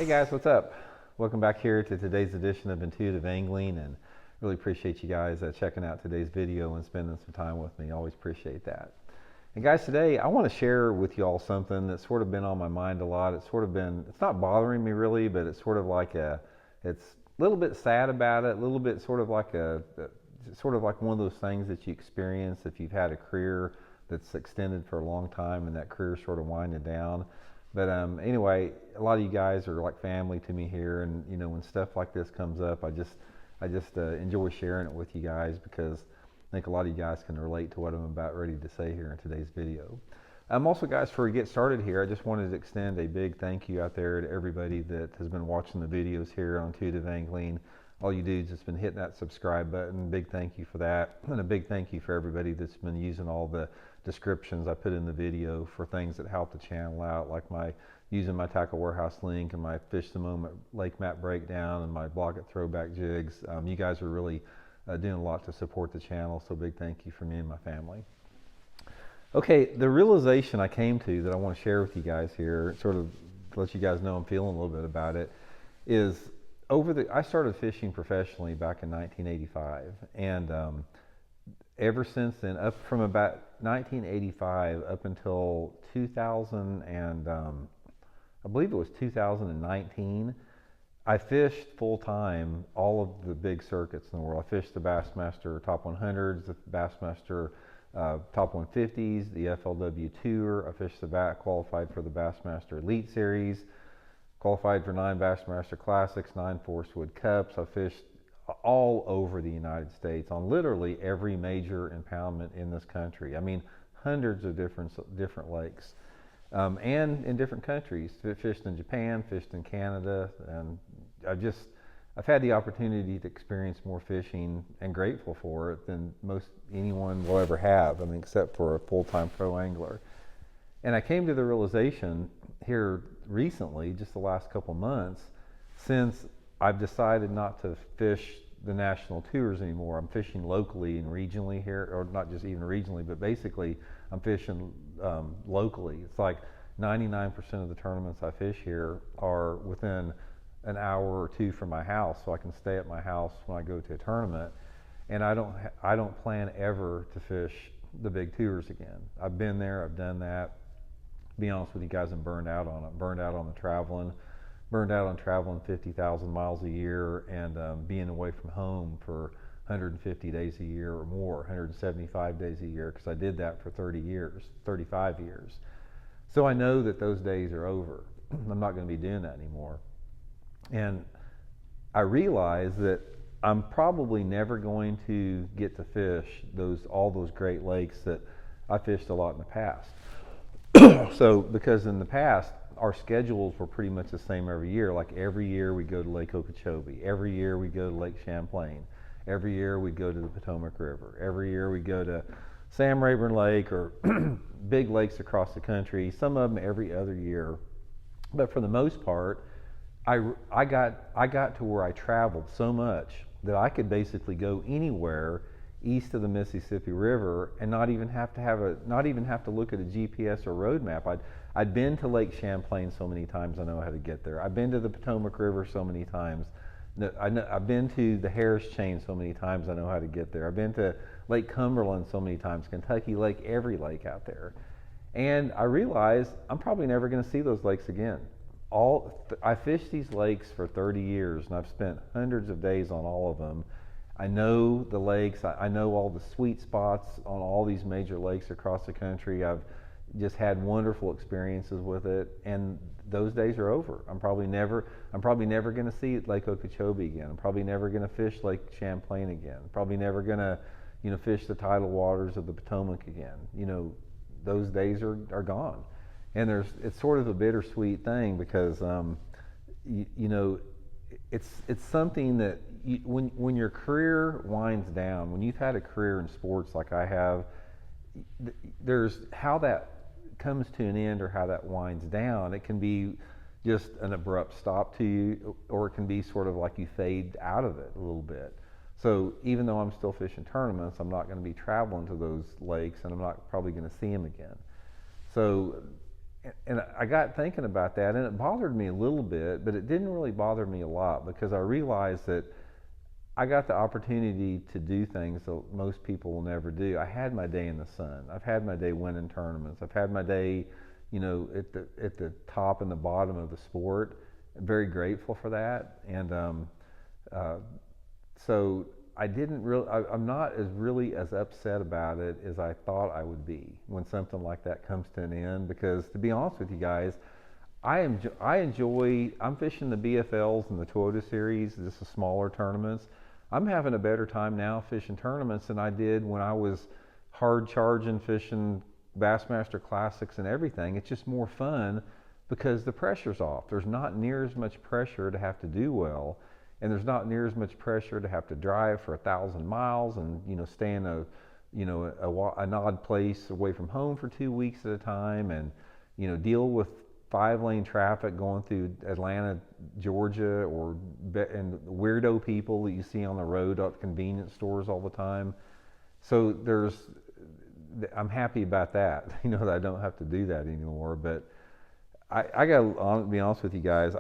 Hey guys, what's up? Welcome back here to today's edition of Intuitive Angling, and really appreciate you guys checking out today's video and spending some time with me. Always appreciate that. And guys, today I want to share with you all something that's sort of been on my mind a lot. It's not bothering me really, but it's sort of like it's a little bit sad about it, a little bit sort of like one of those things that you experience if you've had a career that's extended for a long time and that career sort of winding down. But anyway, a lot of you guys are like family to me here, and when stuff like this comes up, I just enjoy sharing it with you guys because I think a lot of you guys can relate to what I'm about ready to say here in today's video. Also, guys, before we get started here, I just wanted to extend a big thank you out there to everybody that has been watching the videos here on Intuitive Angling. All you dudes that's been hitting that subscribe button, big thank you for that, and a big thank you for everybody that's been using all the descriptions I put in the video for things that help the channel out, like using my tackle warehouse link and my fish the moment lake map breakdown and my Blaukat throwback jigs. You guys are really doing a lot to support the channel, so big thank you from me and my family. Okay, the realization I came to that I want to share with you guys here, sort of let you guys know I'm feeling a little bit about it, is I started fishing professionally back in 1985, and ever since then, up from about 1985 up until 2000 and I believe it was 2019, I fished full time all of the big circuits in the world. I fished the Bassmaster Top 100s, the Bassmaster Top 150s, the FLW Tour. I fished qualified for the Bassmaster Elite Series, qualified for 9 Bassmaster Classics, 9 Forest Wood Cups. I fished all over the United States on literally every major impoundment in this country. I mean, hundreds of different lakes, and in different countries. Fished in Japan, fished in Canada, and I've had the opportunity to experience more fishing, and grateful for it, than most anyone will ever have. I mean, except for a full-time pro angler. And I came to the realization here recently, just the last couple months, since I've decided not to fish the national tours anymore. I'm fishing locally and regionally here, or not just even regionally, but basically I'm fishing locally. It's like 99% of the tournaments I fish here are within an hour or two from my house, so I can stay at my house when I go to a tournament. And I don't plan ever to fish the big tours again. I've been there, I've done that. To be honest with you guys, I'm burned out on it. Burned out on the traveling. Burned out on traveling 50,000 miles a year and being away from home for 150 days a year or more, 175 days a year, because I did that for 35 years. So I know that those days are over. I'm not going to be doing that anymore. And I realize that I'm probably never going to get to fish all those great lakes that I fished a lot in the past. So, because in the past, our schedules were pretty much the same every year. Like every year we go to Lake Okeechobee. Every year we go to Lake Champlain. Every year we go to the Potomac River. Every year we go to Sam Rayburn Lake, or big lakes across the country. Some of them every other year. But for the most part, I got to where I traveled so much that I could basically go anywhere east of the Mississippi River and not even have to look at a GPS or road map. I'd been to Lake Champlain so many times I know how to get there. I've been to the Potomac River so many times. I've been to the Harris Chain so many times I know how to get there. I've been to Lake Cumberland so many times, Kentucky Lake, every lake out there. And I realized I'm probably never going to see those lakes again. I fished these lakes for 30 years, and I've spent hundreds of days on all of them. I know the lakes. I know all the sweet spots on all these major lakes across the country. I've just had wonderful experiences with it, and those days are over. I'm probably never going to see Lake Okeechobee again. I'm probably never going to fish Lake Champlain again. I'm probably never going to, fish the tidal waters of the Potomac again. Those days are gone, and it's sort of a bittersweet thing because, it's something that when your career winds down, when you've had a career in sports like I have, there's how that comes to an end or how that winds down. It can be just an abrupt stop to you, or it can be sort of like you fade out of it a little bit. So even though I'm still fishing tournaments, I'm not going to be traveling to those lakes, and I'm not probably going to see them again. So And I got thinking about that, and it bothered me a little bit, but it didn't really bother me a lot because I realized that I got the opportunity to do things that most people will never do. I had my day in the sun. I've had my day winning tournaments. I've had my day, at the top and the bottom of the sport. I'm very grateful for that, and uh, so I didn't really. I'm not as really as upset about it as I thought I would be when something like that comes to an end. Because to be honest with you guys, I enjoy. I'm fishing the BFLs and the Toyota Series. This is smaller tournaments. I'm having a better time now fishing tournaments than I did when I was hard charging fishing Bassmaster Classics and everything. It's just more fun because the pressure's off. There's not near as much pressure to have to do well, and there's not near as much pressure to have to drive for 1,000 miles and stay in an odd place away from home for 2 weeks at a time, and deal with 5-lane traffic going through Atlanta, Georgia, and weirdo people that you see on the road at convenience stores all the time. So I'm happy about that, that I don't have to do that anymore. But I gotta be honest with you guys.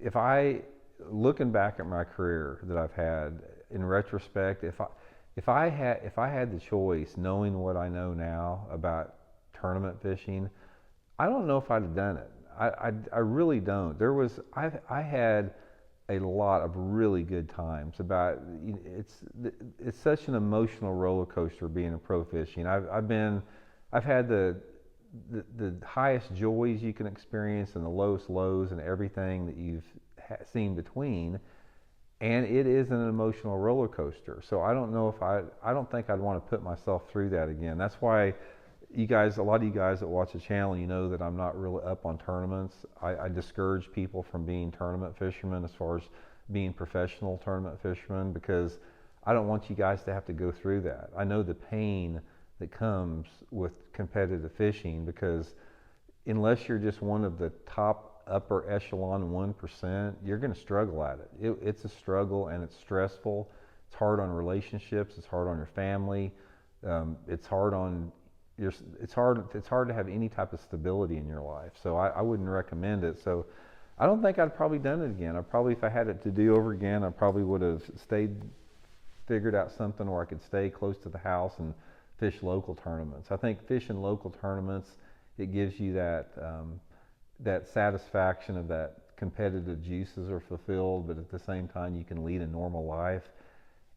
If I looking back at my career that I've had in retrospect, if I had the choice, knowing what I know now about tournament fishing, I don't know if I'd have done it. I really don't. I had a lot of really good times. It's such an emotional roller coaster being a pro fishing. I've had the highest joys you can experience and the lowest lows and everything that you've seen between, and it is an emotional roller coaster. So I don't know if I don't think I'd want to put myself through that again. That's why a lot of you guys that watch the channel, that I'm not really up on tournaments. I discourage people from being tournament fishermen as far as being professional tournament fishermen, because I don't want you guys to have to go through that. I know the pain that comes with competitive fishing, because unless you're just one of the top upper echelon 1%, you're going to struggle at it. It's a struggle, and it's stressful. It's hard on relationships. It's hard on your family. It's hard on it's hard to have any type of stability in your life. So I wouldn't recommend it. So I don't think I'd probably done it again. If I had it to do over again, I probably would have figured out something where I could stay close to the house and fish local tournaments. I think fishing local tournaments, it gives you that satisfaction of that competitive juices are fulfilled, but at the same time you can lead a normal life.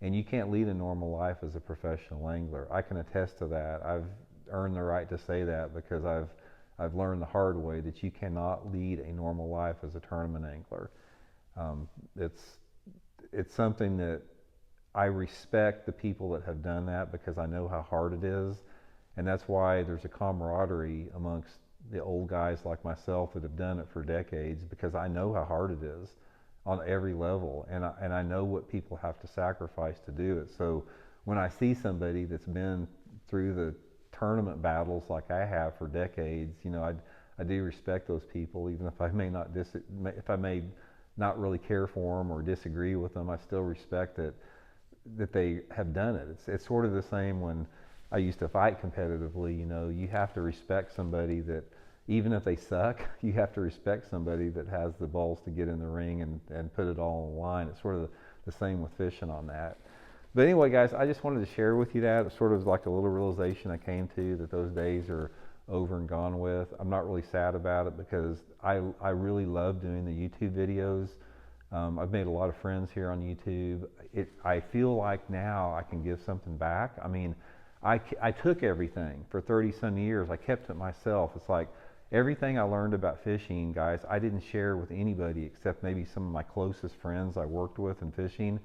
And you can't lead a normal life as a professional angler. I can attest to that. I've earned the right to say that because I've learned the hard way that you cannot lead a normal life as a tournament angler. It's something that I respect the people that have done that, because I know how hard it is, and that's why there's a camaraderie amongst the old guys like myself that have done it for decades, because I know how hard it is on every level, and I know what people have to sacrifice to do it. So when I see somebody that's been through the tournament battles like I have for decades, I do respect those people, even if I may not really care for them or disagree with them. I still respect that they have done it. It's sort of the same when I used to fight competitively. You have to respect somebody that, even if they suck, you have to respect somebody that has the balls to get in the ring and put it all on the line. It's sort of the same with fishing on that. But anyway, guys, I just wanted to share with you that. It's sort of like a little realization I came to, that those days are over and gone with. I'm not really sad about it, because I really love doing the YouTube videos. I've made a lot of friends here on YouTube. I feel like now I can give something back. I mean, I took everything for 30 some years. I kept it myself. It's like everything I learned about fishing, guys, I didn't share with anybody except maybe some of my closest friends I worked with in fishing.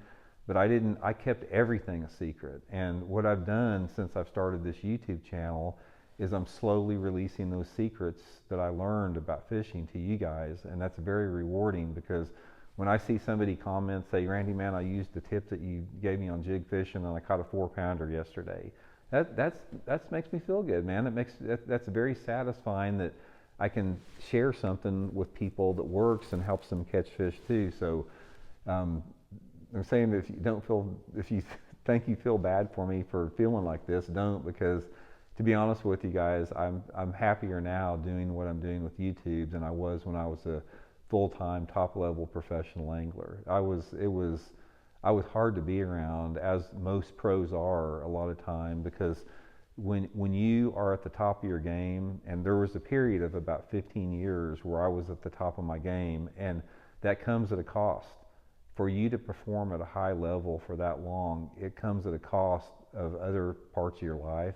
But I kept everything a secret. And what I've done since I've started this YouTube channel is I'm slowly releasing those secrets that I learned about fishing to you guys. And that's very rewarding, because when I see somebody comment, say, Randy, man, I used the tip that you gave me on jig fishing and I caught a 4-pounder yesterday. That makes me feel good, man. That's very satisfying that I can share something with people that works and helps them catch fish too. So I'm saying that if you think you feel bad for me for feeling like this, don't, because to be honest with you guys, I'm happier now doing what I'm doing with YouTube than I was when I was a full-time top-level professional angler. I was hard to be around, as most pros are a lot of time, because when you are at the top of your game, and there was a period of about 15 years where I was at the top of my game, and that comes at a cost. For you to perform at a high level for that long, it comes at a cost of other parts of your life.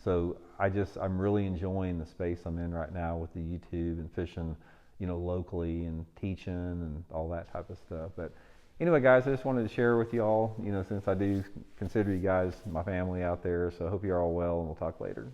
So I'm really enjoying the space I'm in right now with the YouTube and fishing, locally and teaching and all that type of stuff. But anyway, guys, I just wanted to share with you all, since I do consider you guys my family out there. So I hope you're all well, and we'll talk later.